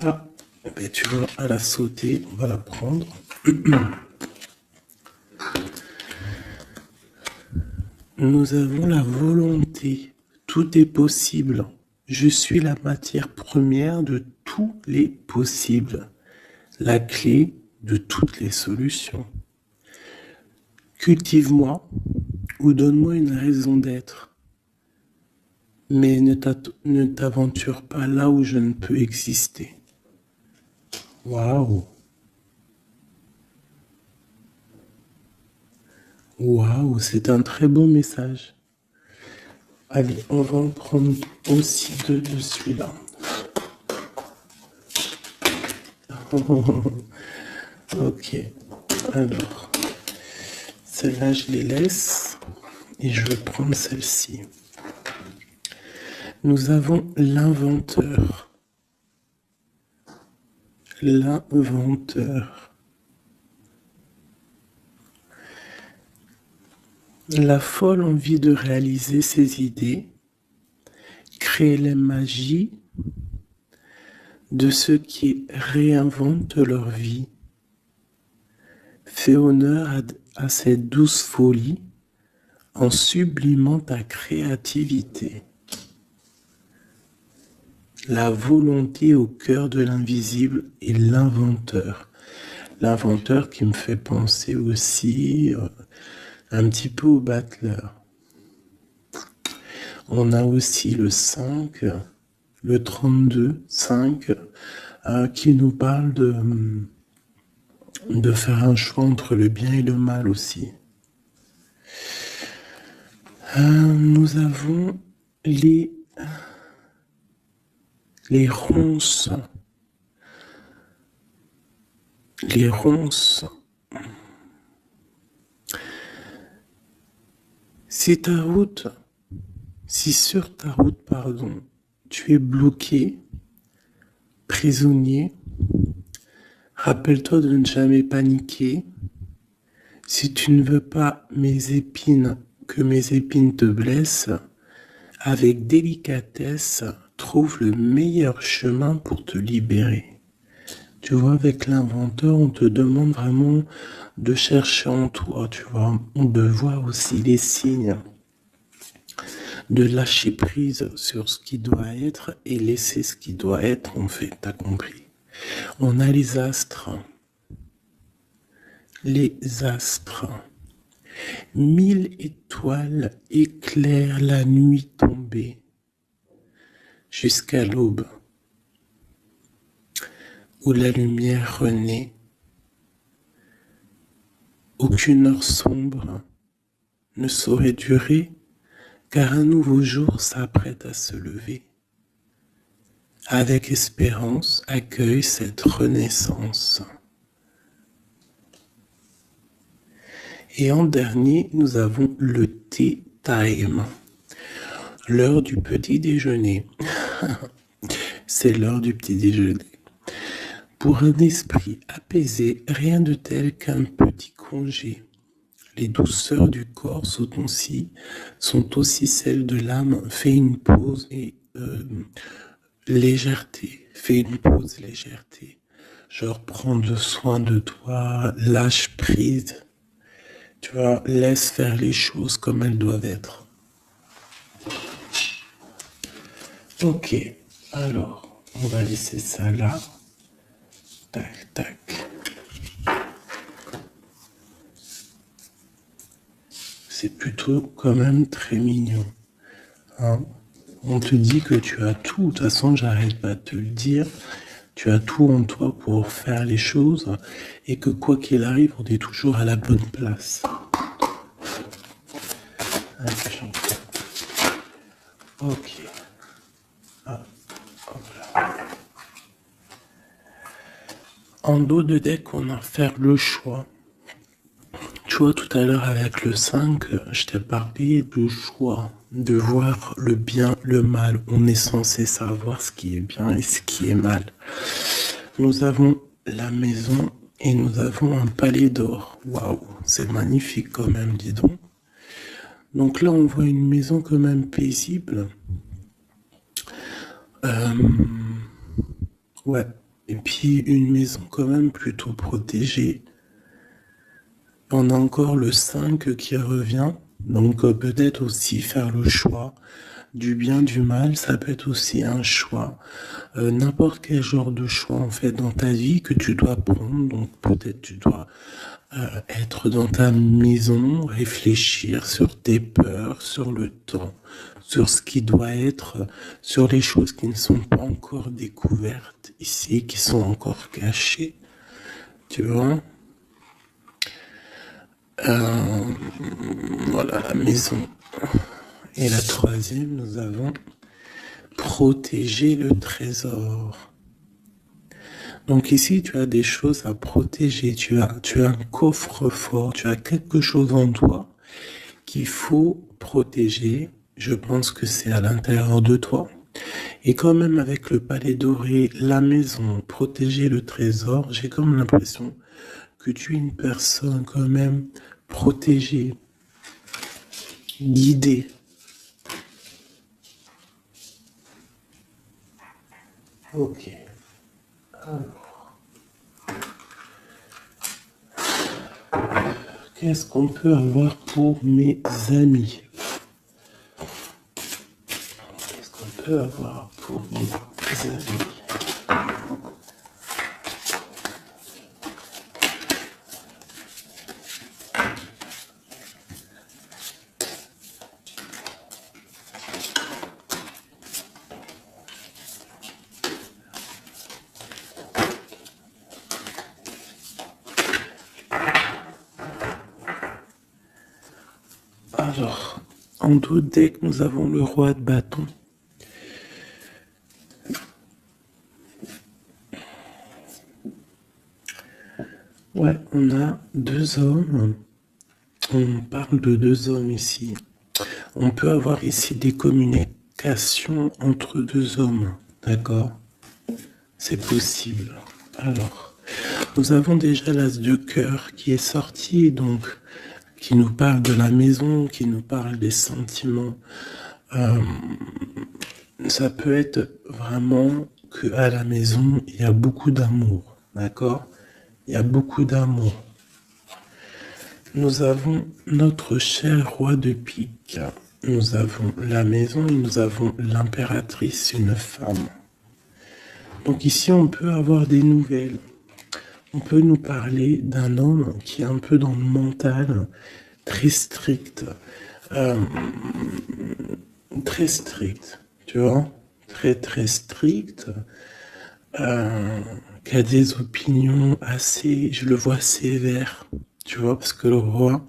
Ah, ben, tu vois, à la sauter, on va la prendre. Nous avons la volonté. Tout est possible. Je suis la matière première de tous les possibles. La clé de toutes les solutions. Cultive-moi ou donne-moi une raison d'être. Mais ne t'aventure pas là où je ne peux exister. Waouh! Waouh, c'est un très beau message. Allez, on va en prendre aussi deux de celui-là. Ok, alors, celle-là, je les laisse et je vais prendre celle-ci. Nous avons l'inventeur. L'inventeur. La folle envie de réaliser ses idées, créer la magie de ceux qui réinventent leur vie, fait honneur à cette douce folie en sublimant ta créativité. La volonté au cœur de l'invisible et l'inventeur. L'inventeur qui me fait penser aussi un petit peu au battleur. On a aussi le 5, le 32, 5, qui nous parle de faire un choix entre le bien et le mal aussi. Nous avons les ronces. Les ronces. Si sur ta route, tu es bloqué, prisonnier, rappelle-toi de ne jamais paniquer. Si tu ne veux pas que mes épines te blessent, avec délicatesse, trouve le meilleur chemin pour te libérer. Tu vois, avec l'inventeur, on te demande vraiment de chercher en toi, tu vois, de voir aussi les signes, de lâcher prise sur ce qui doit être et laisser ce qui doit être, en fait, t'as compris. On a les astres. Les astres. 1000 étoiles éclairent la nuit tombée jusqu'à l'aube, où la lumière renaît. Aucune heure sombre ne saurait durer, car un nouveau jour s'apprête à se lever. Avec espérance, accueille cette renaissance. Et en dernier, nous avons le tea time, l'heure du petit déjeuner. C'est l'heure du petit déjeuner. Pour un esprit apaisé, rien de tel qu'un petit congé. Les douceurs du corps sont aussi celles de l'âme. Fais une pause et légèreté. Fais une pause, légèreté. Genre prendre soin de toi, lâche prise. Tu vois, laisse faire les choses comme elles doivent être. Ok, alors, on va laisser ça là. Tac, tac. C'est plutôt quand même très mignon. Hein, on te dit que tu as tout. De toute façon, j'arrête pas de te le dire. Tu as tout en toi pour faire les choses et que quoi qu'il arrive, on est toujours à la bonne place. Ok. Ah, hop là. En dos de deck, on a faire le choix. Tu vois, tout à l'heure avec le 5, je t'ai parlé du choix, de voir le bien, le mal. On est censé savoir ce qui est bien et ce qui est mal. Nous avons la maison et nous avons un palais d'or. Waouh, c'est magnifique quand même, dis donc. Donc là, on voit une maison quand même paisible. Ouais. Et puis une maison quand même plutôt protégée. On a encore le 5 qui revient. Donc peut-être aussi faire le choix du bien, du mal, ça peut être aussi un choix. N'importe quel genre de choix en fait dans ta vie que tu dois prendre. Donc peut-être tu dois être dans ta maison, réfléchir sur tes peurs, sur le temps, sur ce qui doit être, sur les choses qui ne sont pas encore découvertes ici, qui sont encore cachées. Tu vois? Voilà la maison. Et la troisième, nous avons protéger le trésor. Donc ici, tu as des choses à protéger. Tu as un coffre-fort, tu as quelque chose en toi qu'il faut protéger. Je pense que c'est à l'intérieur de toi. Et quand même avec le palais doré, la maison, protéger le trésor, j'ai comme l'impression que tu es une personne quand même protégée, guidée. Ok. Alors, qu'est-ce qu'on peut avoir pour mes amis? Qu'est-ce qu'on peut avoir pour mes amis? Alors, en dos de deck, nous avons le roi de bâton. Ouais, on a deux hommes. On parle de deux hommes ici. On peut avoir ici des communications entre deux hommes. D'accord? C'est possible. Alors, nous avons déjà l'as de cœur qui est sorti, donc qui nous parle de la maison, qui nous parle des sentiments. Ça peut être vraiment que à la maison, il y a beaucoup d'amour. D'accord? Il y a beaucoup d'amour. Nous avons notre cher roi de pique. Nous avons la maison et nous avons l'impératrice, une femme. Donc ici, on peut avoir des nouvelles. On peut nous parler d'un homme qui est un peu dans le mental, très strict. Euh, Très strict, tu vois? Très très strict. Qui a des opinions assez, je le vois sévère, tu vois, parce que le roi,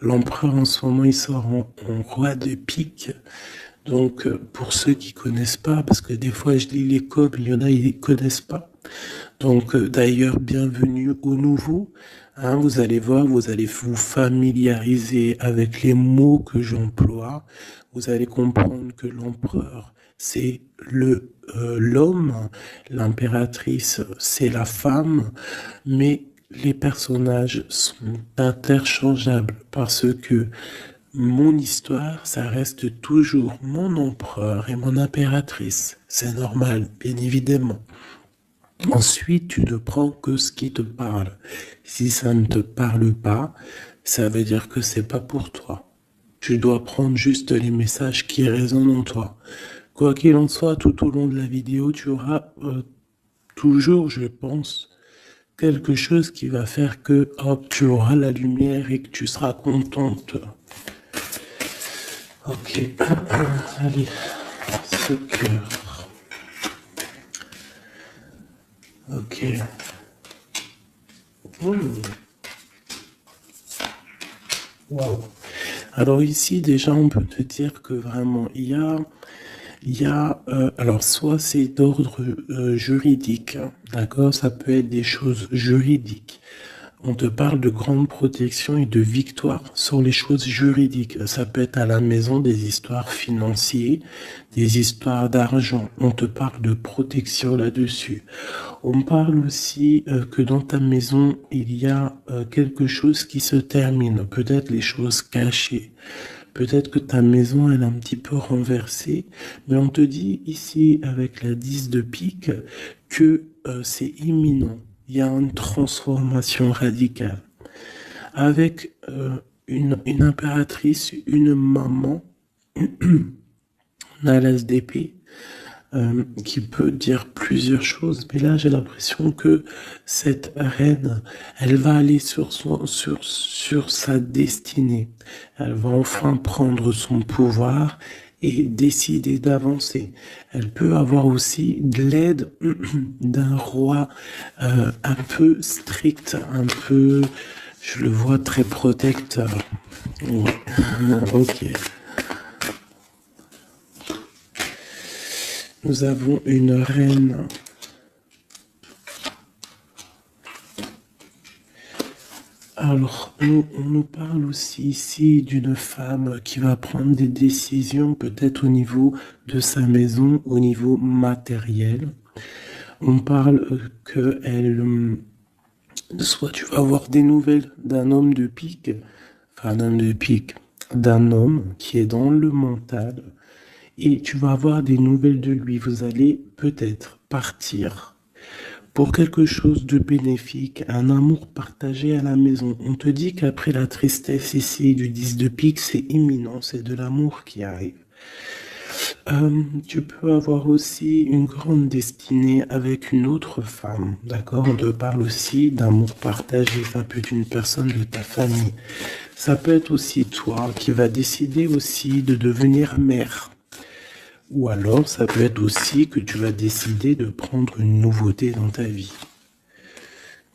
l'empereur en ce moment, il sort en roi de pique. Donc, pour ceux qui connaissent pas, parce que des fois je lis les codes, il y en a, ils connaissent pas. Donc, d'ailleurs, bienvenue aux nouveaux. Hein, vous allez voir, vous allez vous familiariser avec les mots que j'emploie. Vous allez comprendre que l'empereur, c'est l'homme, l'impératrice, c'est la femme, mais les personnages sont interchangeables parce que mon histoire, ça reste toujours mon empereur et mon impératrice. C'est normal, bien évidemment. Ensuite, tu ne prends que ce qui te parle. Si ça ne te parle pas, ça veut dire que c'est pas pour toi. Tu dois prendre juste les messages qui résonnent en toi. Quoi qu'il en soit, tout au long de la vidéo, tu auras toujours, je pense, quelque chose qui va faire que, hop, tu auras la lumière et que tu seras contente. Ok, allez, ce cœur. Ok. Wow. Alors ici, déjà, on peut te dire que vraiment, alors soit c'est d'ordre juridique, d'accord, ça peut être des choses juridiques. On te parle de grande protection et de victoire sur les choses juridiques. Ça peut être à la maison des histoires financières, des histoires d'argent. On te parle de protection là-dessus. On parle aussi que dans ta maison, il y a quelque chose qui se termine. Peut-être les choses cachées. Peut-être que ta maison, elle est un petit peu renversée. Mais on te dit ici, avec la 10 de pique, que c'est imminent. Il y a une transformation radicale. Avec une impératrice, une maman, on a l'as d'épée, qui peut dire plusieurs choses, mais là j'ai l'impression que cette reine, elle va aller sur sa destinée. Elle va enfin prendre son pouvoir et décider d'avancer. Elle peut avoir aussi de l'aide d'un roi un peu strict, un peu, je le vois très protecteur. Ouais. Ok. Nous avons une reine. Alors, on nous parle aussi ici d'une femme qui va prendre des décisions peut-être au niveau de sa maison, au niveau matériel. On parle soit tu vas avoir des nouvelles d'un homme de pique, enfin un homme de pique, d'un homme qui est dans le mental, et tu vas avoir des nouvelles de lui. Vous allez peut-être partir pour quelque chose de bénéfique, un amour partagé à la maison. On te dit qu'après la tristesse ici du 10 de pique, c'est imminent, c'est de l'amour qui arrive. Tu peux avoir aussi une grande destinée avec une autre femme, d'accord? On te parle aussi d'amour partagé, ça peut être une personne de ta famille. Ça peut être aussi toi qui vas décider aussi de devenir mère. Ou alors, ça peut être aussi que tu vas décider de prendre une nouveauté dans ta vie.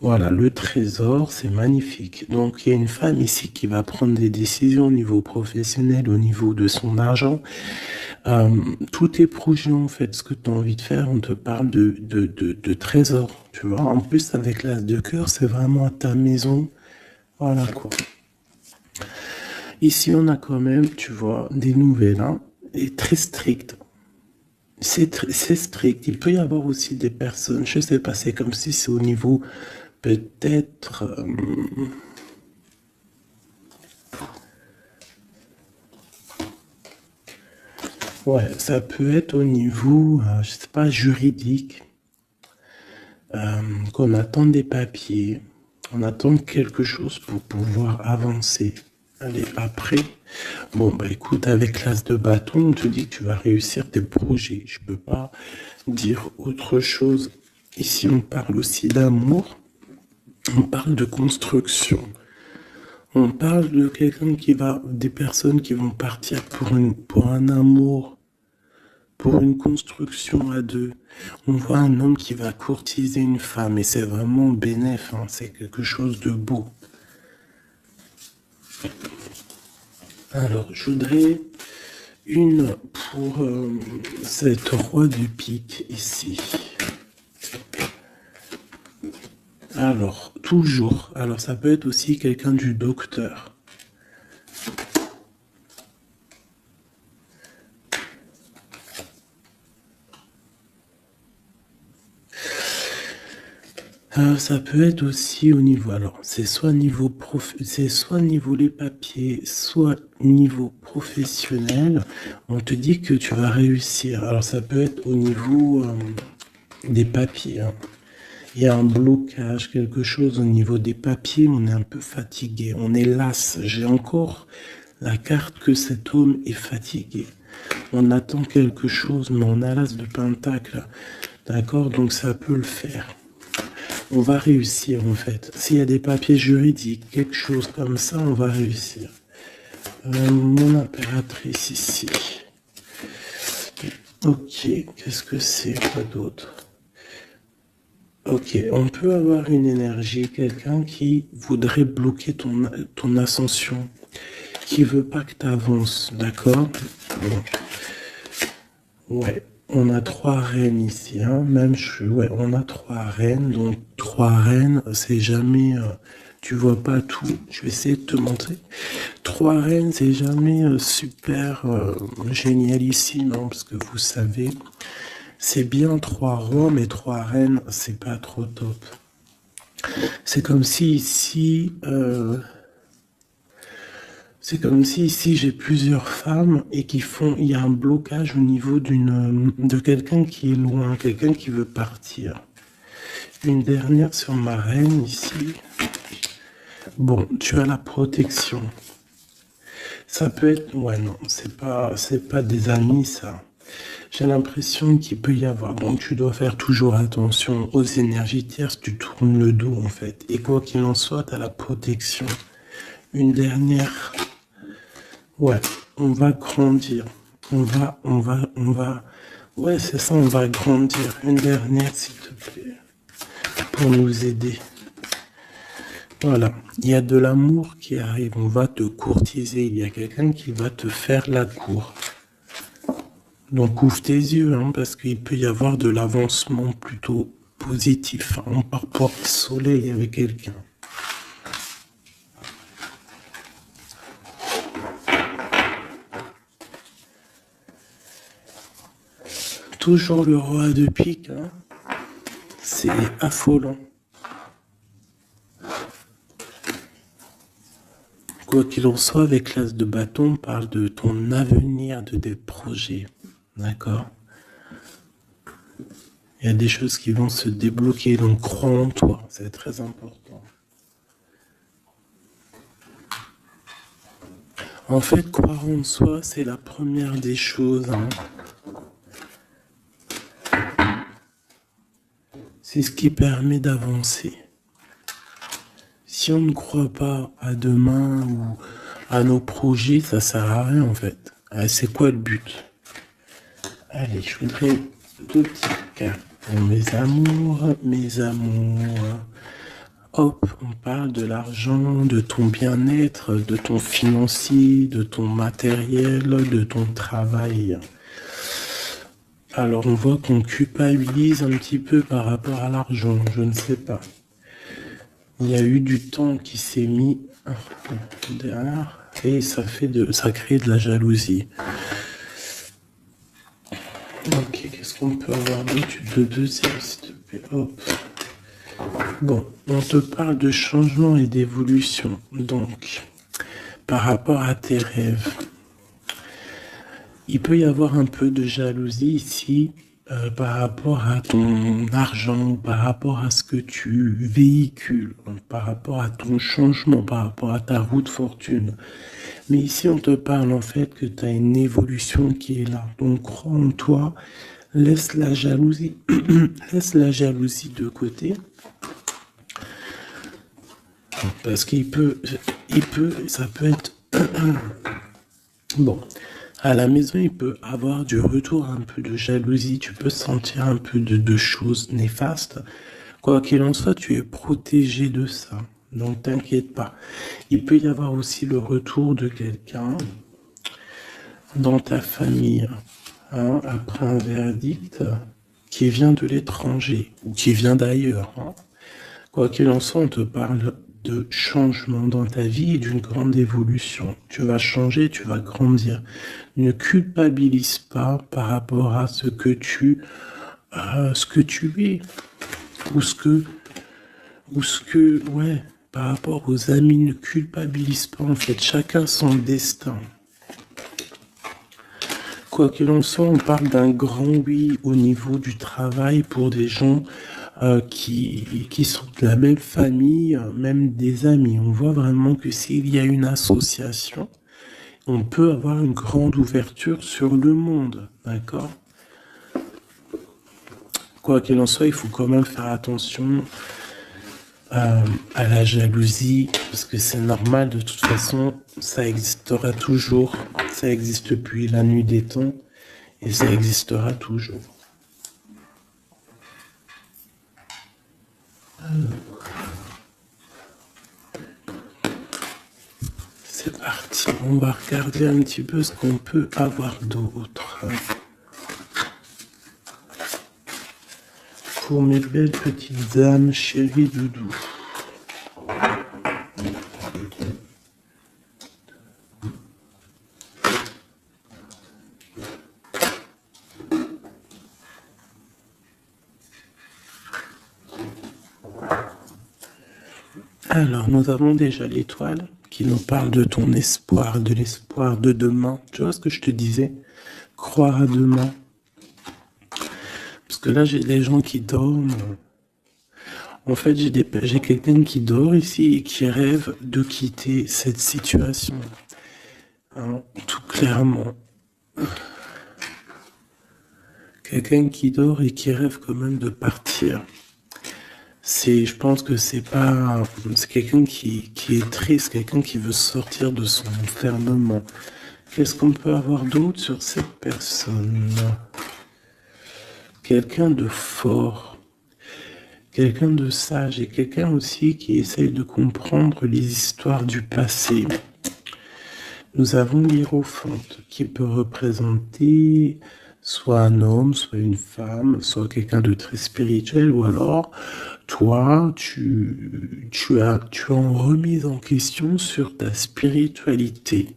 Voilà, le trésor, c'est magnifique. Donc, il y a une femme ici qui va prendre des décisions au niveau professionnel, au niveau de son argent. Tous tes projets, en fait, ce que tu as envie de faire, on te parle de trésor, tu vois. En plus, avec l'as de cœur, c'est vraiment à ta maison. Voilà, quoi. Ici, on a quand même, tu vois, des nouvelles, hein, et très strictes. C'est strict. Il peut y avoir aussi des personnes, je sais pas, c'est comme si c'est au niveau peut-être... ouais, ça peut être au niveau, je sais pas, juridique, qu'on attend des papiers, on attend quelque chose pour pouvoir avancer. Allez, après, bon, bah écoute, avec l'as de bâton, on te dit que tu vas réussir tes projets. Je peux pas dire autre chose. Ici, on parle aussi d'amour, on parle de construction. On parle de des personnes qui vont partir pour un amour, pour une construction à deux. On voit un homme qui va courtiser une femme et c'est vraiment bénéf, hein, c'est quelque chose de beau. Alors, je voudrais une pour cette roi du pique ici. Alors, toujours. Alors, ça peut être aussi quelqu'un du docteur. Ça peut être aussi au niveau, alors c'est soit niveau les papiers, soit niveau professionnel. On te dit que tu vas réussir. Alors ça peut être au niveau des papiers, hein. Il y a un blocage, quelque chose au niveau des papiers. On est un peu fatigué, on est las. J'ai encore la carte que cet homme est fatigué. On attend quelque chose, mais on a l'as de pentacle. D'accord, donc ça peut le faire. On va réussir en fait. S'il y a des papiers juridiques, quelque chose comme ça, on va réussir. Mon impératrice ici. Ok, qu'est-ce que c'est, quoi d'autre? Ok, on peut avoir une énergie, quelqu'un qui voudrait bloquer ton ascension, qui veut pas que tu avances, d'accord? Bon. Ouais. On a 3 reines ici, hein. Ouais, on a 3 reines, donc 3 reines, c'est jamais, tu vois pas tout. Je vais essayer de te montrer. 3 reines, c'est jamais super génialissime, hein, parce que vous savez, c'est bien 3 rois, mais 3 reines, c'est pas trop top. C'est comme si ici, C'est comme si ici j'ai plusieurs femmes et il y a un blocage au niveau de quelqu'un qui est loin, quelqu'un qui veut partir. Une dernière sur ma reine ici. Bon, tu as la protection. Ça peut être, ouais, non, c'est pas des amis, ça. J'ai l'impression qu'il peut y avoir. Donc, tu dois faire toujours attention aux énergies tierces. Tu tournes le dos, en fait. Et quoi qu'il en soit, tu as la protection. Une dernière. Ouais, on va grandir. Ouais, c'est ça, on va grandir. Une dernière, s'il te plaît. Pour nous aider. Voilà, il y a de l'amour qui arrive, on va te courtiser, il y a quelqu'un qui va te faire la cour. Donc ouvre tes yeux, hein, parce qu'il peut y avoir de l'avancement plutôt positif. Hein. On part pour le soleil avec quelqu'un. Toujours le roi de pique, hein. C'est affolant. Quoi qu'il en soit, avec l'as de bâton, on parle de ton avenir, de tes projets. D'accord? Il y a des choses qui vont se débloquer, donc crois en toi, c'est très important. En fait, croire en soi, c'est la première des choses. Hein. C'est ce qui permet d'avancer. Si on ne croit pas à demain ou à nos projets, ça sert à rien en fait. C'est quoi le but? Allez, je voudrais deux petites cartes pour mes amours, mes amours. Hop, on parle de l'argent, de ton bien-être, de ton financier, de ton matériel, de ton travail. Alors on voit qu'on culpabilise un petit peu par rapport à l'argent, je ne sais pas. Il y a eu du temps qui s'est mis derrière et ça crée de la jalousie. Ok, qu'est-ce qu'on peut avoir d'autre de deuxième, s'il te plaît? Hop. Bon, on te parle de changement et d'évolution. Donc, par rapport à tes rêves, il peut y avoir un peu de jalousie ici par rapport à ton argent, par rapport à ce que tu véhicules, par rapport à ton changement, par rapport à ta roue de fortune. Mais ici, on te parle en fait que tu as une évolution qui est là. Donc, crois en toi, laisse la jalousie, laisse la jalousie de côté. Parce ça peut être... Bon, à la maison, il peut avoir du retour, un peu de jalousie, tu peux sentir un peu de choses néfastes. Quoi qu'il en soit, tu es protégé de ça, donc t'inquiète pas. Il peut y avoir aussi le retour de quelqu'un dans ta famille, hein, après un verdict qui vient de l'étranger ou qui vient d'ailleurs. Hein. Quoi qu'il en soit, on te parle de changement dans ta vie et d'une grande évolution. Tu vas changer, tu vas grandir. Ne culpabilise pas par rapport à ce que tu es ouais, par rapport aux amis. Ne culpabilise pas en fait. Chacun son destin. Quoi qu'il en soit, on parle d'un grand oui au niveau du travail pour des gens qui sont de la même famille, même des amis. On voit vraiment que s'il y a une association, on peut avoir une grande ouverture sur le monde, d'accord? Quoi qu'il en soit, il faut quand même faire attention à la jalousie, parce que c'est normal, de toute façon, ça existera toujours, ça existe depuis la nuit des temps, et ça existera toujours. C'est parti, on va regarder un petit peu ce qu'on peut avoir d'autre. Pour mes belles petites âmes, chéries doudou. Alors, nous avons déjà l'étoile qui nous parle de ton espoir, de l'espoir de demain. Tu vois ce que je te disais? Croire à demain. Parce que là, j'ai des gens qui dorment. En fait, j'ai quelqu'un qui dort ici et qui rêve de quitter cette situation. Hein, tout clairement. Quelqu'un qui dort et qui rêve quand même de partir. Je pense que c'est quelqu'un qui est triste, quelqu'un qui veut sortir de son enfermement. Qu'est-ce qu'on peut avoir d'autre sur cette personne? Quelqu'un de fort, quelqu'un de sage et quelqu'un aussi qui essaye de comprendre les histoires du passé. Nous avons l'Hiérophante qui peut représenter soit un homme, soit une femme, soit quelqu'un de très spirituel, ou alors toi, tu es en remise en question sur ta spiritualité.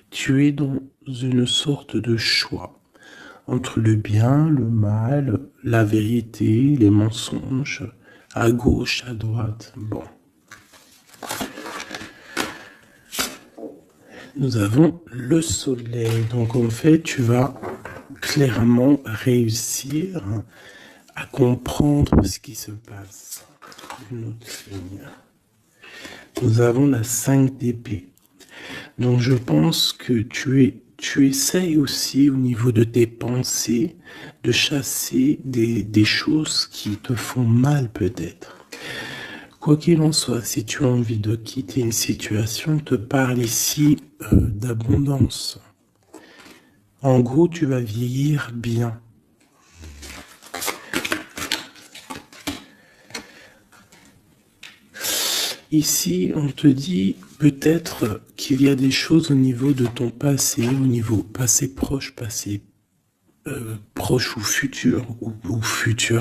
Tu es dans une sorte de choix entre le bien, le mal, la vérité, les mensonges, à gauche, à droite. Bon. Nous avons le soleil. Donc en fait, tu vas clairement réussir à comprendre ce qui se passe. Une autre ligne. Nous avons la 5 d'épée. Donc je pense que tu essayes aussi au niveau de tes pensées de chasser des choses qui te font mal peut-être. Quoi qu'il en soit, si tu as envie de quitter une situation, on te parle ici d'abondance. En gros, tu vas vieillir bien. Ici, on te dit peut-être qu'il y a des choses au niveau de ton passé, au niveau passé proche, passé proche ou futur,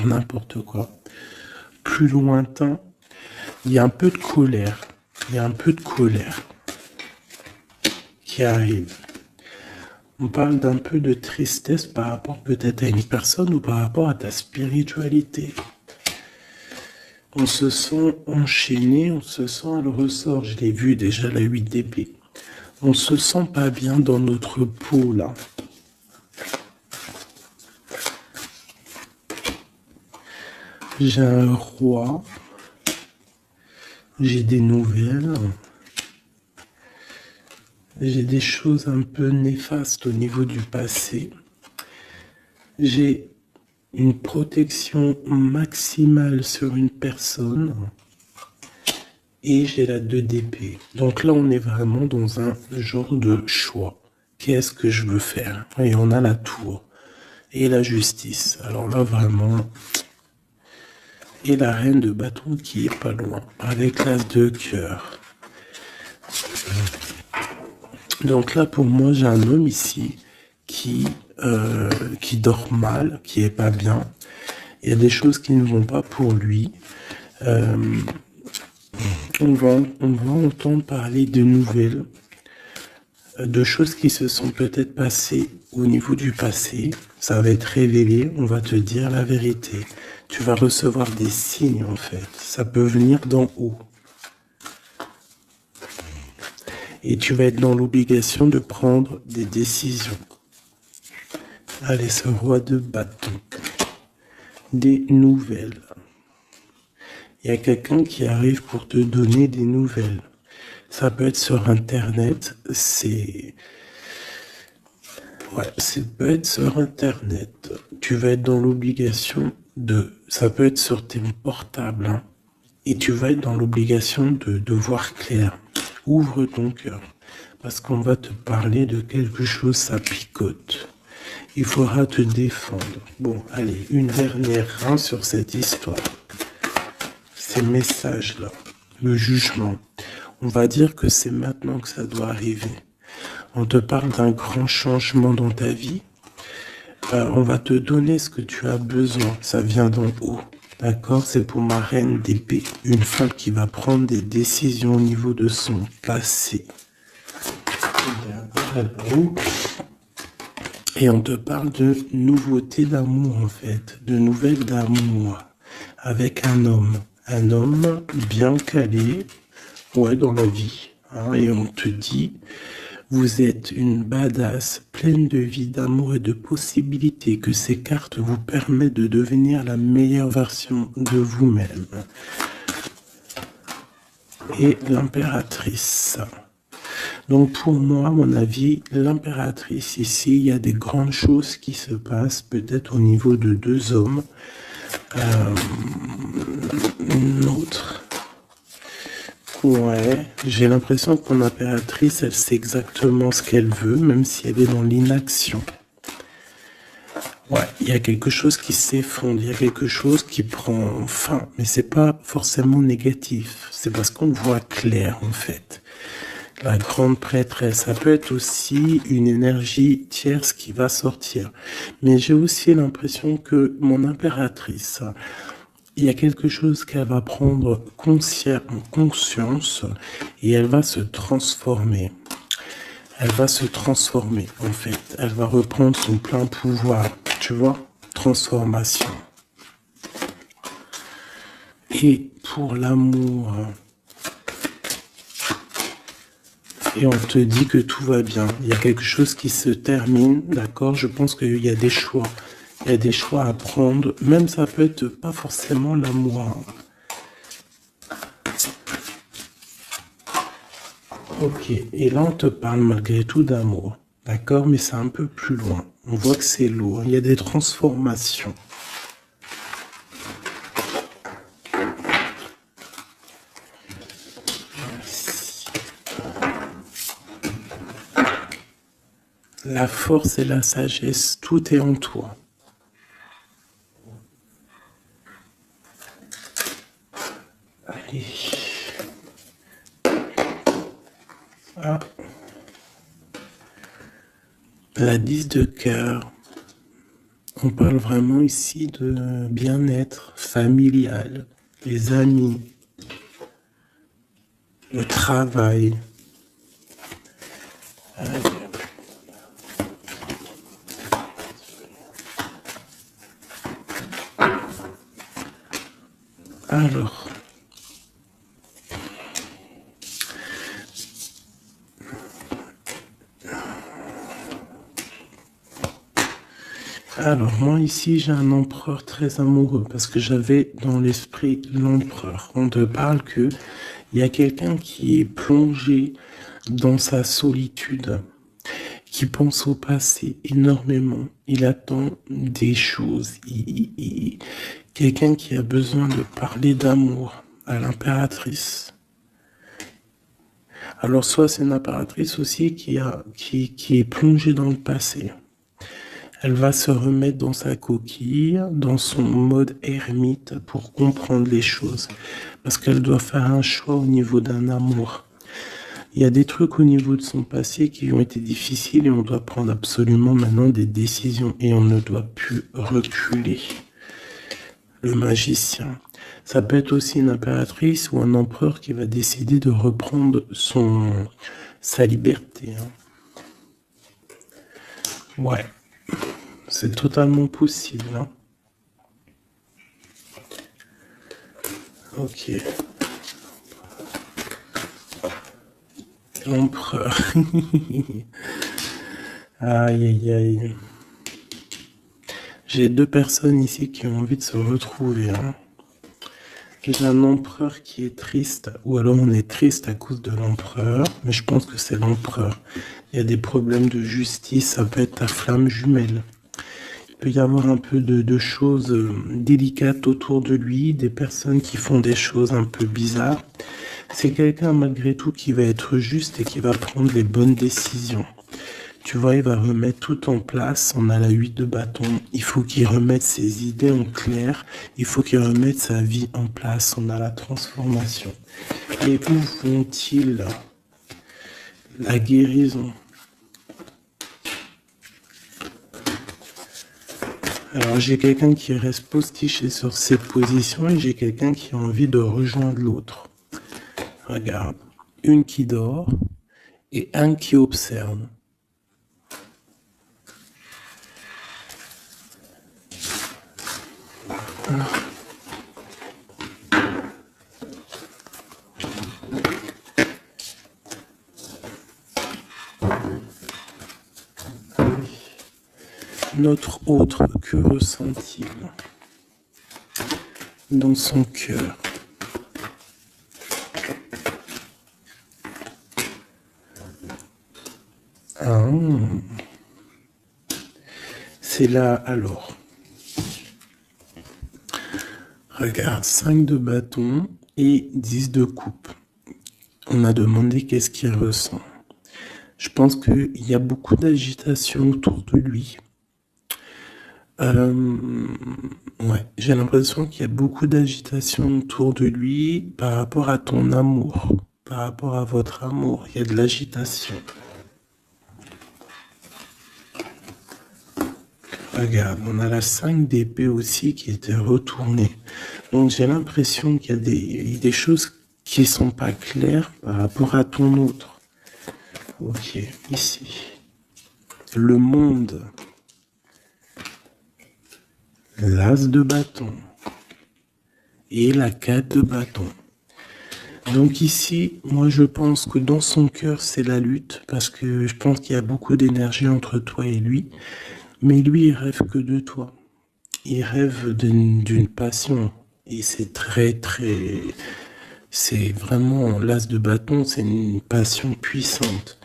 n'importe quoi. Plus lointain, il y a un peu de colère. Il y a un peu de colère qui arrive. On parle d'un peu de tristesse par rapport peut-être à une personne ou par rapport à ta spiritualité. On se sent enchaîné, on se sent à le ressort. Je l'ai vu déjà, la 8 d'épée. On se sent pas bien dans notre peau, là. J'ai un roi. J'ai des nouvelles. J'ai des choses un peu néfastes au niveau du passé. J'ai une protection maximale sur une personne et j'ai la 2 d'épée. Donc là, on est vraiment dans un genre de choix. Qu'est-ce que je veux faire? Et on a la tour et la justice. Alors là, vraiment... Et la reine de bâton qui est pas loin, avec l'as de cœur. Donc là, pour moi, j'ai un homme ici qui dort mal, qui est pas bien. Il y a des choses qui ne vont pas pour lui. On va entendre parler de nouvelles, de choses qui se sont peut-être passées au niveau du passé. Ça va être révélé, on va te dire la vérité. Tu vas recevoir des signes en fait. Ça peut venir d'en haut. Et tu vas être dans l'obligation de prendre des décisions. Allez, ce roi de bâton. Des nouvelles. Il y a quelqu'un qui arrive pour te donner des nouvelles. Ça peut être sur Internet. Ça peut être sur Internet. Tu vas être dans l'obligation ça peut être sur tes portables. Hein, et tu vas être dans l'obligation de voir clair. Ouvre ton cœur. Parce qu'on va te parler de quelque chose, ça picote. Il faudra te défendre. Bon, allez, une dernière sur cette histoire. Ces messages-là, le jugement. On va dire que c'est maintenant que ça doit arriver. On te parle d'un grand changement dans ta vie. On va te donner ce que tu as besoin. Ça vient d'en haut. D'accord? C'est pour ma reine d'épée. Une femme qui va prendre des décisions au niveau de son passé. Et on te parle de nouveautés d'amour, en fait. De nouvelles d'amour. Avec un homme. Un homme bien calé. Ouais, dans la vie. hein, et on te dit, vous êtes une badass pleine de vie, d'amour et de possibilités, que ces cartes vous permettent de devenir la meilleure version de vous-même. Et l'impératrice. Donc pour moi, à mon avis, l'impératrice ici, il y a des grandes choses qui se passent, peut-être au niveau de deux hommes. Une autre. Ouais, j'ai l'impression que mon impératrice, elle sait exactement ce qu'elle veut, même si elle est dans l'inaction. Ouais, il y a quelque chose qui s'effondre, il y a quelque chose qui prend fin, mais c'est pas forcément négatif, c'est parce qu'on voit clair en fait. La grande prêtresse, ça peut être aussi une énergie tierce qui va sortir. Mais j'ai aussi l'impression que mon impératrice, il y a quelque chose qu'elle va prendre conscience et elle va se transformer. Elle va se transformer, en fait. Elle va reprendre son plein pouvoir. Tu vois? Transformation. Et pour l'amour... Et on te dit que tout va bien. Il y a quelque chose qui se termine, d'accord? Je pense qu'il y a des choix. Il y a des choix à prendre. Même ça peut être pas forcément l'amour. Ok. Et là, on te parle malgré tout d'amour. D'accord? Mais c'est un peu plus loin. On voit que c'est lourd. Il y a des transformations. La force et la sagesse, tout est en toi. Allez. Ah. La 10 de cœur. On parle vraiment ici de bien-être familial, les amis, le travail. Alors moi ici j'ai un empereur très amoureux parce que j'avais dans l'esprit l'empereur. On te parle que il y a quelqu'un qui est plongé dans sa solitude, qui pense au passé énormément. Il attend des choses. Quelqu'un qui a besoin de parler d'amour à l'impératrice. Alors soit c'est une impératrice aussi qui est plongée dans le passé. Elle va se remettre dans sa coquille, dans son mode ermite pour comprendre les choses. Parce qu'elle doit faire un choix au niveau d'un amour. Il y a des trucs au niveau de son passé qui ont été difficiles et on doit prendre absolument maintenant des décisions et on ne doit plus reculer. Le magicien. Ça peut être aussi une impératrice ou un empereur qui va décider de reprendre sa liberté. Ouais. C'est totalement possible. Hein. Ok. L'empereur. Aïe, aïe, aïe. J'ai deux personnes ici qui ont envie de se retrouver. Hein. J'ai un empereur qui est triste, ou alors on est triste à cause de l'empereur, mais je pense que c'est l'empereur. Il y a des problèmes de justice, ça peut être ta flamme jumelle. Il peut y avoir un peu de choses délicates autour de lui, des personnes qui font des choses un peu bizarres. C'est quelqu'un malgré tout qui va être juste et qui va prendre les bonnes décisions. Tu vois, il va remettre tout en place. On a la 8 de bâton. Il faut qu'il remette ses idées en clair. Il faut qu'il remette sa vie en place. On a la transformation. Et où vont-ils? La guérison. Alors j'ai quelqu'un qui reste postiché sur cette position et j'ai quelqu'un qui a envie de rejoindre l'autre. Regarde, une qui dort et un qui observe. notre autre, que ressent-il dans son cœur? Ah, c'est là, alors. Regarde, 5 de bâton et 10 de coupe. On a demandé qu'est-ce qu'il ressent. Je pense qu'il y a beaucoup d'agitation autour de lui. Ouais, j'ai l'impression qu'il y a beaucoup d'agitation autour de lui par rapport à ton amour, par rapport à votre amour. Il y a de l'agitation. Regarde, on a la 5 d'épée aussi qui était retournée. Donc j'ai l'impression qu'il y a des choses qui sont pas claires par rapport à ton autre. Ok, ici. Le monde. L'as de bâton. Et la 4 de bâton. Donc ici, moi je pense que dans son cœur c'est la lutte, parce que je pense qu'il y a beaucoup d'énergie entre toi et lui. Mais lui, il rêve que de toi. Il rêve d'une passion. Et c'est c'est vraiment l'as de bâton, c'est une passion puissante.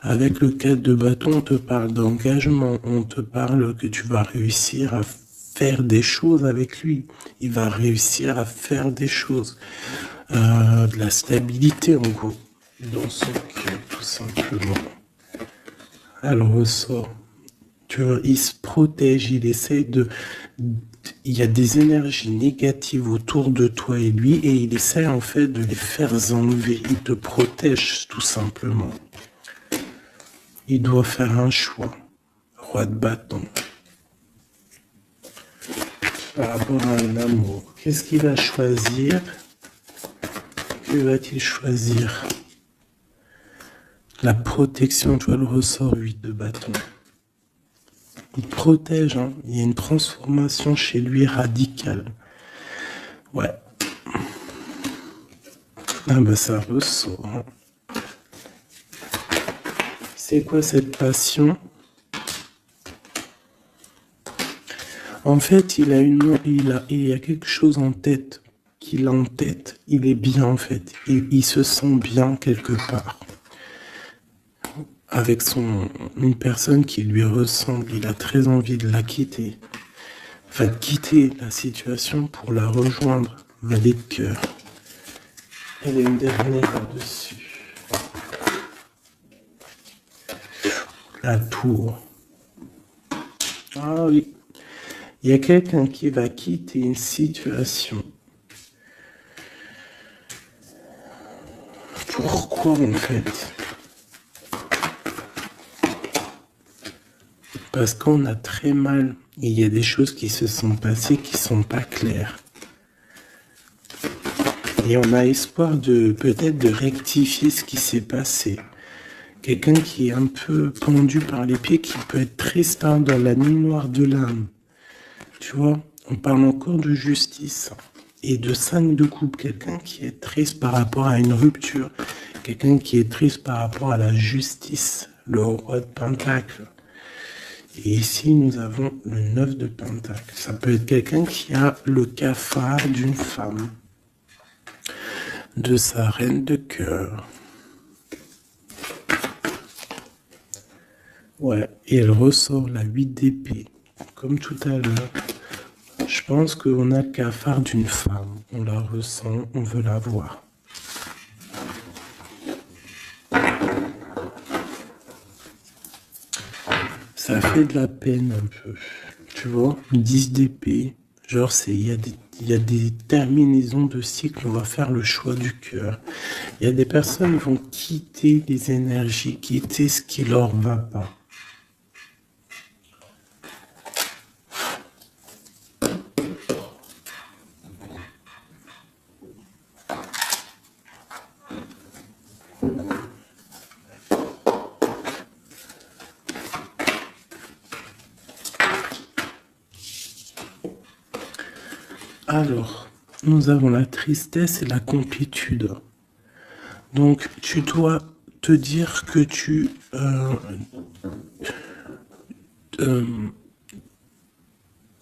Avec le 4 de bâton, on te parle d'engagement, on te parle que tu vas réussir à faire des choses avec lui. Il va réussir à faire des choses. De la stabilité, en gros, dans son cœur, tout simplement. Elle ressort. Tu vois, il se protège, il essaie de... Il y a des énergies négatives autour de toi et lui, et il essaie en fait de les faire enlever. Il te protège, tout simplement. Il doit faire un choix. Roi de bâton. Par rapport à un amour. Qu'est-ce qu'il va choisir? Que va-t-il choisir? La protection, tu vois, le ressort 8 de bâton. Il protège, hein. Il y a une transformation chez lui radicale. Ouais. Ah bah ça ressort. Hein. C'est quoi cette passion? En fait, il y a quelque chose en tête. Qu'il a en tête. Il est bien en fait. Il se sent bien quelque part. Avec une personne qui lui ressemble, il a très envie de la quitter. Enfin, de quitter la situation pour la rejoindre. Valet de cœur. Elle est une dernière là-dessus. La tour. Ah oui. Il y a quelqu'un qui va quitter une situation. Pourquoi en fait? Parce qu'on a très mal. Et il y a des choses qui se sont passées qui sont pas claires. Et on a espoir de peut-être de rectifier ce qui s'est passé. Quelqu'un qui est un peu pendu par les pieds, qui peut être triste hein, dans la nuit noire de l'âme. Tu vois, on parle encore de justice. Et de 5 de coupe, quelqu'un qui est triste par rapport à une rupture. Quelqu'un qui est triste par rapport à la justice. Le roi de Pentacle. Et ici, nous avons le 9 de Pentacle. Ça peut être quelqu'un qui a le cafard d'une femme. De sa reine de cœur. Ouais, et elle ressort la 8 d'épée. Comme tout à l'heure. Je pense qu'on a le cafard d'une femme. On la ressent, on veut la voir. Ça fait de la peine un peu. Tu vois, 10 d'épée. Genre, il y a des terminaisons de cycle, on va faire le choix du cœur. Il y a des personnes qui vont quitter les énergies, quitter ce qui leur va pas. Alors, nous avons la tristesse et la complétude. Donc, tu dois te dire que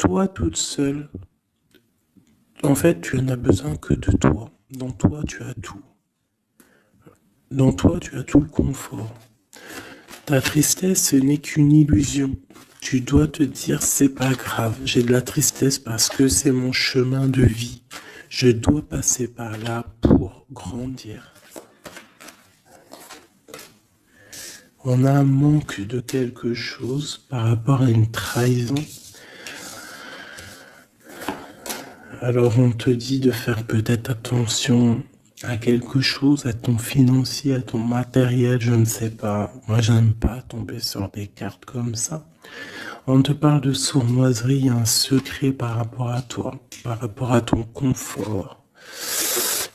toi toute seule, en fait, tu n'as besoin que de toi. Dans toi, tu as tout. Dans toi, tu as tout le confort. Ta tristesse, ce n'est qu'une illusion. Tu dois te dire, c'est pas grave, j'ai de la tristesse parce que c'est mon chemin de vie. Je dois passer par là pour grandir. On a un manque de quelque chose par rapport à une trahison. Alors on te dit de faire peut-être attention à quelque chose, à ton financier, à ton matériel, je ne sais pas. Moi, j'aime pas tomber sur des cartes comme ça. On te parle de sournoiserie, il y a un secret par rapport à toi, par rapport à ton confort.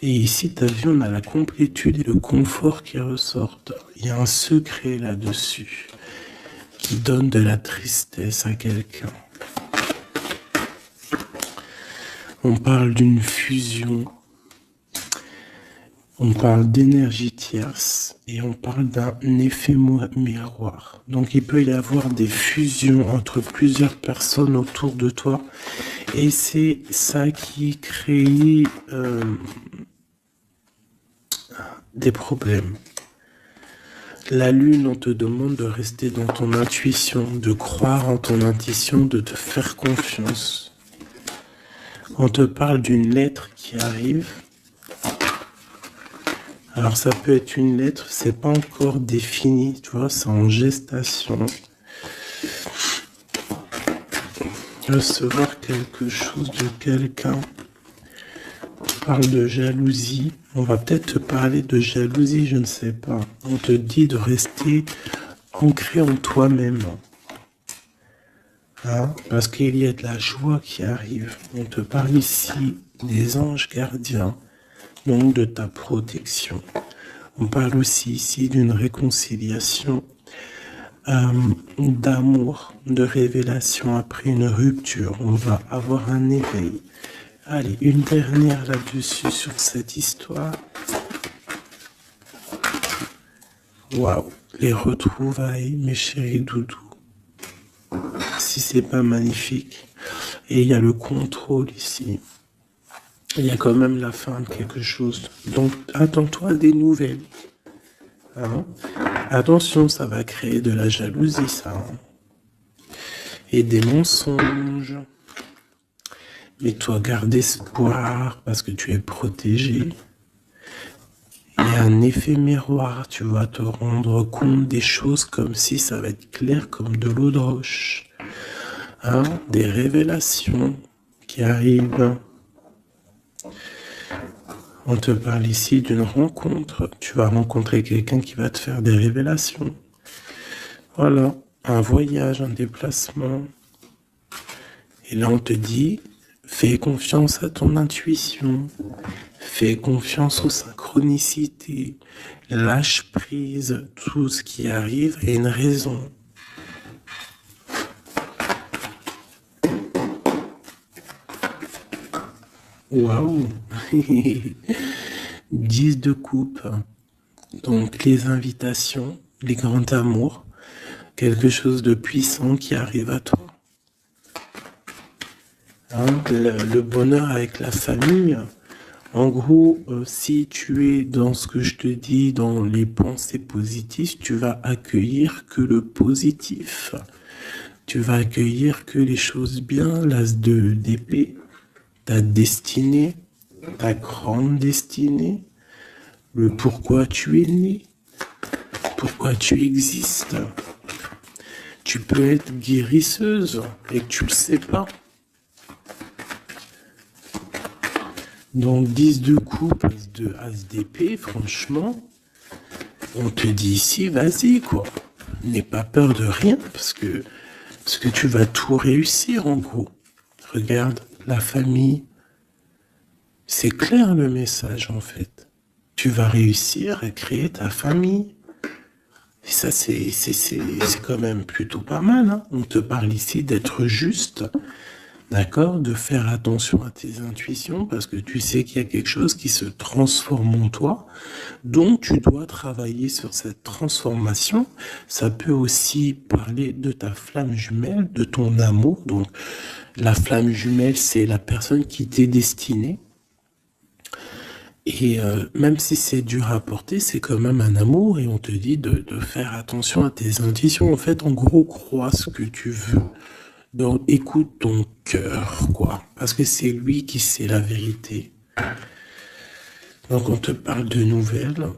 Et ici, tu as vu, on a la complétude et le confort qui ressortent. Il y a un secret là-dessus qui donne de la tristesse à quelqu'un. On parle d'une fusion. On parle d'énergie tierce et on parle d'un effet miroir. Donc il peut y avoir des fusions entre plusieurs personnes autour de toi et c'est ça qui crée des problèmes. La lune, on te demande de rester dans ton intuition, de croire en ton intuition, de te faire confiance. On te parle d'une lettre qui arrive. Alors ça peut être une lettre, c'est pas encore défini, tu vois, c'est en gestation. Recevoir quelque chose de quelqu'un. On parle de jalousie. On va peut-être te parler de jalousie, je ne sais pas. On te dit de rester ancré en toi-même. Hein, parce qu'il y a de la joie qui arrive. On te parle ici des anges gardiens. Donc de ta protection. On parle aussi ici d'une réconciliation, d'amour, de révélation après une rupture. On va avoir un éveil. Allez, une dernière là-dessus sur cette histoire. Waouh, les retrouvailles, mes chéris doudous. Si c'est pas magnifique. Et il y a le contrôle ici. Il y a quand même la fin de quelque chose. Donc, attends-toi à des nouvelles. Hein? Attention, ça va créer de la jalousie, ça. Hein? Et des mensonges. Mais toi, garde espoir parce que tu es protégé. Il y a un effet miroir. Tu vas te rendre compte des choses comme si ça va être clair comme de l'eau de roche. Hein? Des révélations qui arrivent. On te parle ici d'une rencontre. Tu vas rencontrer quelqu'un qui va te faire des révélations. Voilà, un voyage, un déplacement. Et là, on te dit, fais confiance à ton intuition. Fais confiance aux synchronicités. Lâche prise. Tout ce qui arrive a une raison. Waouh 10 de coupe. Donc les invitations, les grands amours, quelque chose de puissant qui arrive à toi. Hein, le bonheur avec la famille. En gros, si tu es dans ce que je te dis, dans les pensées positives, tu vas accueillir que le positif. Tu vas accueillir que les choses bien, l'as d'épée. Ta destinée, ta grande destinée, le pourquoi tu es né, pourquoi tu existes. Tu peux être guérisseuse et que tu le sais pas. Donc 10 de coupe, de as d'épée, franchement, on te dit ici, vas-y quoi. N'aie pas peur de rien parce que tu vas tout réussir en gros. Regarde, la famille, c'est clair le message en fait. Tu vas réussir à créer ta famille. Et ça, c'est quand même plutôt pas mal. Hein. On te parle ici d'être juste, d'accord, de faire attention à tes intuitions parce que tu sais qu'il y a quelque chose qui se transforme en toi. Donc, tu dois travailler sur cette transformation. Ça peut aussi parler de ta flamme jumelle, de ton amour. Donc, La flamme jumelle, c'est la personne qui t'est destinée. Et même si c'est dur à porter, c'est quand même un amour et on te dit de faire attention à tes intuitions. En fait, en gros, crois ce que tu veux. Donc, écoute ton cœur, quoi. Parce que c'est lui qui sait la vérité. Donc, on te parle de nouvelles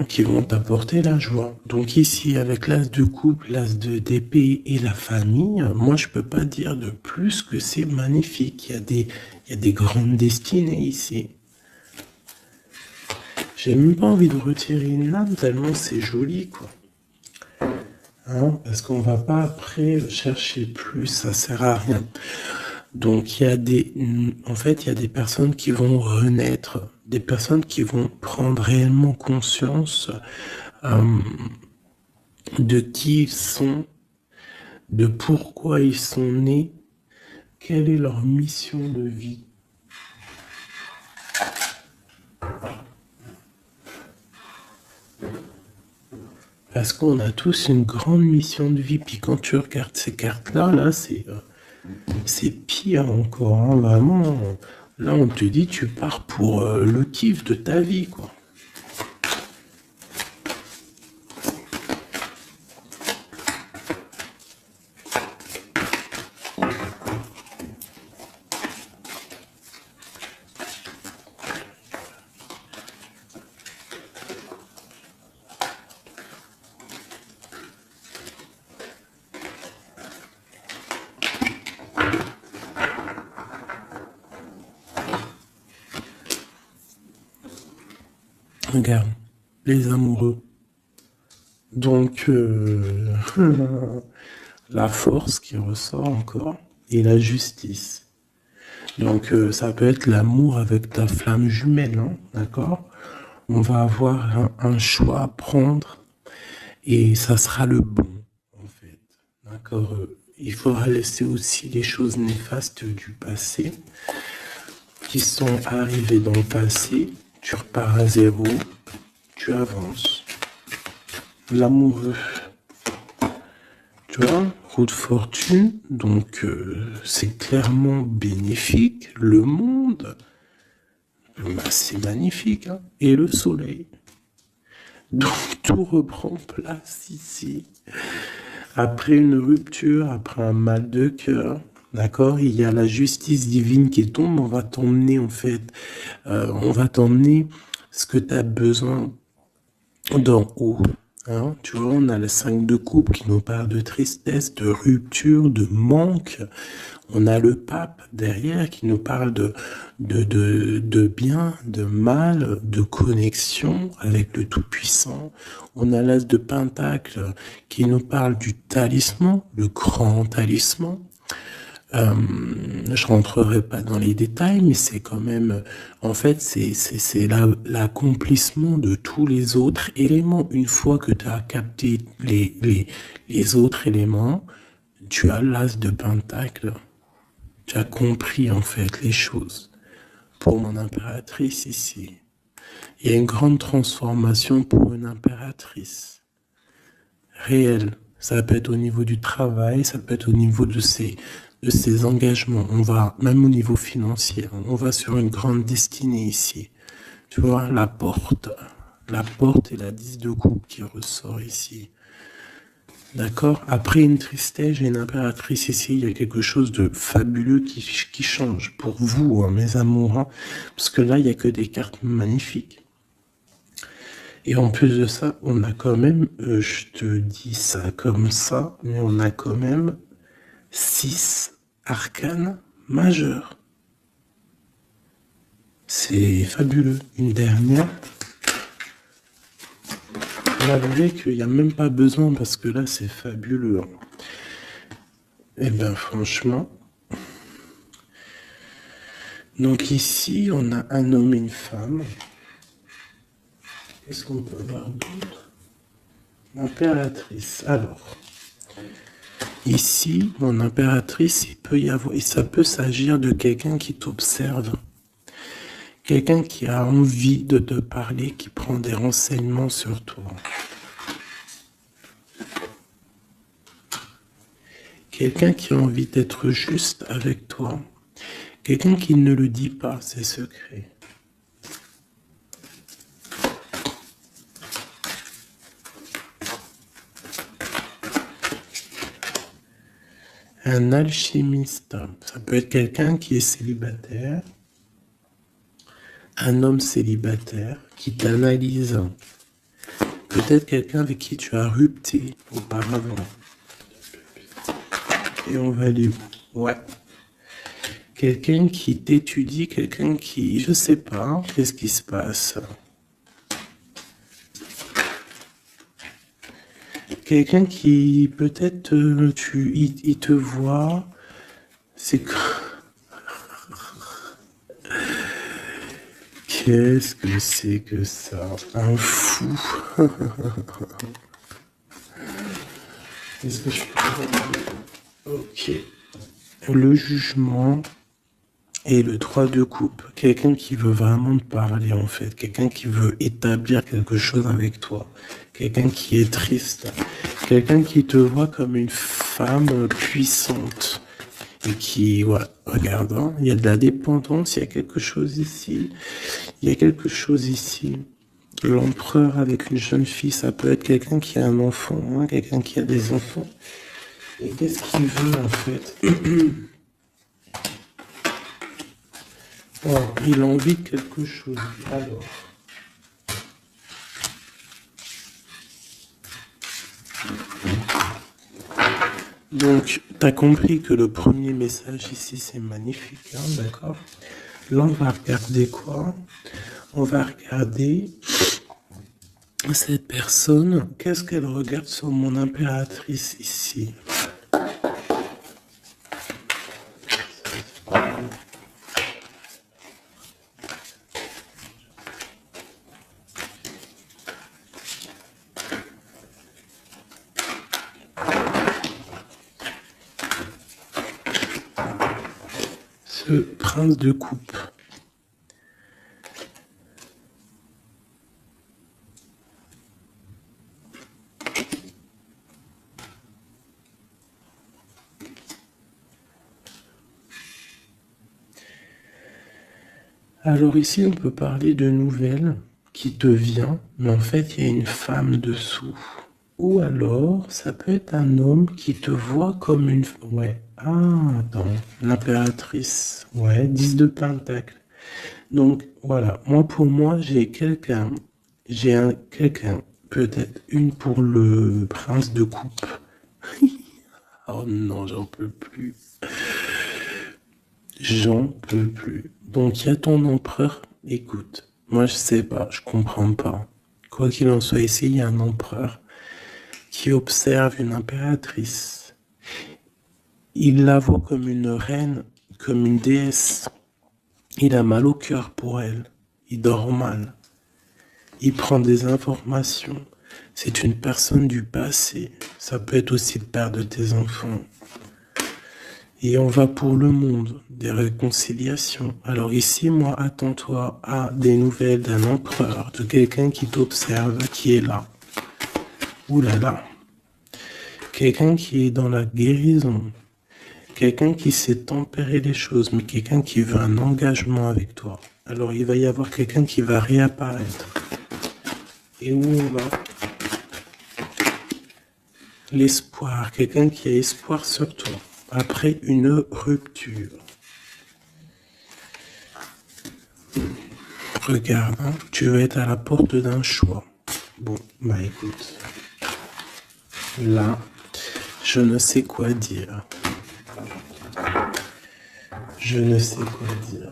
qui vont t'apporter la joie. Donc, ici, avec l'as de coupe, l'as d'épée et la famille, moi, je peux pas dire de plus que c'est magnifique. Il y a des grandes destinées ici. J'ai même pas envie de retirer une lame tellement c'est joli, quoi. Parce qu'on va pas après chercher plus, ça sert à rien. Donc en fait, il y a des personnes qui vont renaître, des personnes qui vont prendre réellement conscience de qui ils sont, de pourquoi ils sont nés, quelle est leur mission de vie. Parce qu'on a tous une grande mission de vie. Puis quand tu regardes ces cartes-là, là, c'est pire encore. Vraiment, là, on te dit, tu pars pour le kiff de ta vie, quoi. Regarde, les amoureux. Donc, la force qui ressort encore et la justice. Donc, ça peut être l'amour avec ta flamme jumelle, d'accord? On va avoir un choix à prendre et ça sera le bon, en fait. D'accord? Il faudra laisser aussi les choses néfastes du passé qui sont arrivées dans le passé. Tu repars à zéro, tu avances. L'amoureux, tu vois, roue de fortune, donc c'est clairement bénéfique. Le monde, bah, c'est magnifique, hein. Et le soleil. Donc tout reprend place ici. Après une rupture, après un mal de cœur, d'accord, il y a la justice divine qui tombe. On va t'emmener en fait, on va t'emmener ce que tu as besoin d'en haut. Tu vois, on a le 5 de coupe qui nous parle de tristesse, de rupture, de manque. On a le pape derrière qui nous parle de bien, de mal, de connexion avec le Tout-Puissant. On a l'as de Pentacle qui nous parle du talisman, le grand talisman. Je rentrerai pas dans les détails, mais c'est quand même, en fait, c'est l'accomplissement de tous les autres éléments. Une fois que tu as capté les autres éléments, tu as l'as de Pentacle. Tu as compris, en fait, les choses. Pour mon impératrice ici, il y a une grande transformation pour une impératrice. Réelle. Ça peut être au niveau du travail, ça peut être au niveau de ses engagements. On va, même au niveau financier, on va sur une grande destinée ici. Tu vois, la porte et la 10 de coupe qui ressort ici. D'accord? Après une tristesse, j'ai une impératrice ici. Il y a quelque chose de fabuleux qui change pour vous, mes amours. Parce que là, il n'y a que des cartes magnifiques. Et en plus de ça, on a quand même, je te dis ça comme ça, mais on a quand même 6 arcanes majeurs. C'est fabuleux. Une dernière. On a vu qu'il n'y a même pas besoin parce que là, c'est fabuleux. Eh bien, franchement. Donc ici, on a un homme et une femme. Qu'est-ce qu'on peut voir d'autre? L'impératrice. Alors, ici, mon impératrice, il peut y avoir, et ça peut s'agir de quelqu'un qui t'observe. Quelqu'un qui a envie de te parler, qui prend des renseignements sur toi. Quelqu'un qui a envie d'être juste avec toi. Quelqu'un qui ne le dit pas, ses secrets. Un alchimiste, ça peut être quelqu'un qui est célibataire, un homme célibataire qui t'analyse. Peut-être quelqu'un avec qui tu as rupté auparavant. Et on va aller où? Ouais. Quelqu'un qui t'étudie, quelqu'un qui, je sais pas, qu'est-ce qui se passe? Quelqu'un qui, peut-être, il te voit, c'est que... Qu'est-ce que c'est que ça? Un fou. Est-ce que je peux... Ok. Le jugement et le 3 de coupe. Quelqu'un qui veut vraiment te parler, en fait. Quelqu'un qui veut établir quelque chose avec toi. Quelqu'un qui est triste. Quelqu'un qui te voit comme une femme puissante. Et qui, voilà, regarde, hein, il y a de la dépendance, il y a quelque chose ici. Il y a quelque chose ici. L'empereur avec une jeune fille, ça peut être quelqu'un qui a un enfant, hein, quelqu'un qui a des enfants. Et qu'est-ce qu'il veut, en fait? Oh, il a envie de quelque chose. Alors. Donc, tu as compris que le premier message ici, c'est magnifique, hein, d'accord? Là, on va regarder quoi? On va regarder cette personne. Qu'est-ce qu'elle regarde sur mon impératrice ici? Ce prince de coupe. Alors ici, on peut parler de nouvelles qui te vient, mais en fait, il y a une femme dessous. Ou alors, ça peut être un homme qui te voit comme une... Ouais. Ah, attends. L'impératrice. Ouais, 10 de pentacle. Donc, voilà. Moi, pour moi, j'ai quelqu'un. Quelqu'un. Peut-être une pour le prince de coupe. Oh non, j'en peux plus. J'en peux plus. Donc, il y a ton empereur. Écoute, moi, je sais pas, je comprends pas. Quoi qu'il en soit, ici, il y a un empereur qui observe une impératrice. Il la voit comme une reine, comme une déesse. Il a mal au cœur pour elle. Il dort mal. Il prend des informations. C'est une personne du passé. Ça peut être aussi le père de tes enfants. Et on va pour le monde, des réconciliations. Alors ici, moi, attends-toi à des nouvelles d'un empereur, de quelqu'un qui t'observe, qui est là. Ouh là là. Quelqu'un qui est dans la guérison. Quelqu'un qui sait tempérer les choses, mais quelqu'un qui veut un engagement avec toi. Alors il va y avoir quelqu'un qui va réapparaître. Et où on va? L'espoir. Quelqu'un qui a espoir sur toi. Après une rupture. Regarde, hein, tu vas être à la porte d'un choix. Bon, bah écoute. Là, je ne sais quoi dire. Je ne sais quoi dire.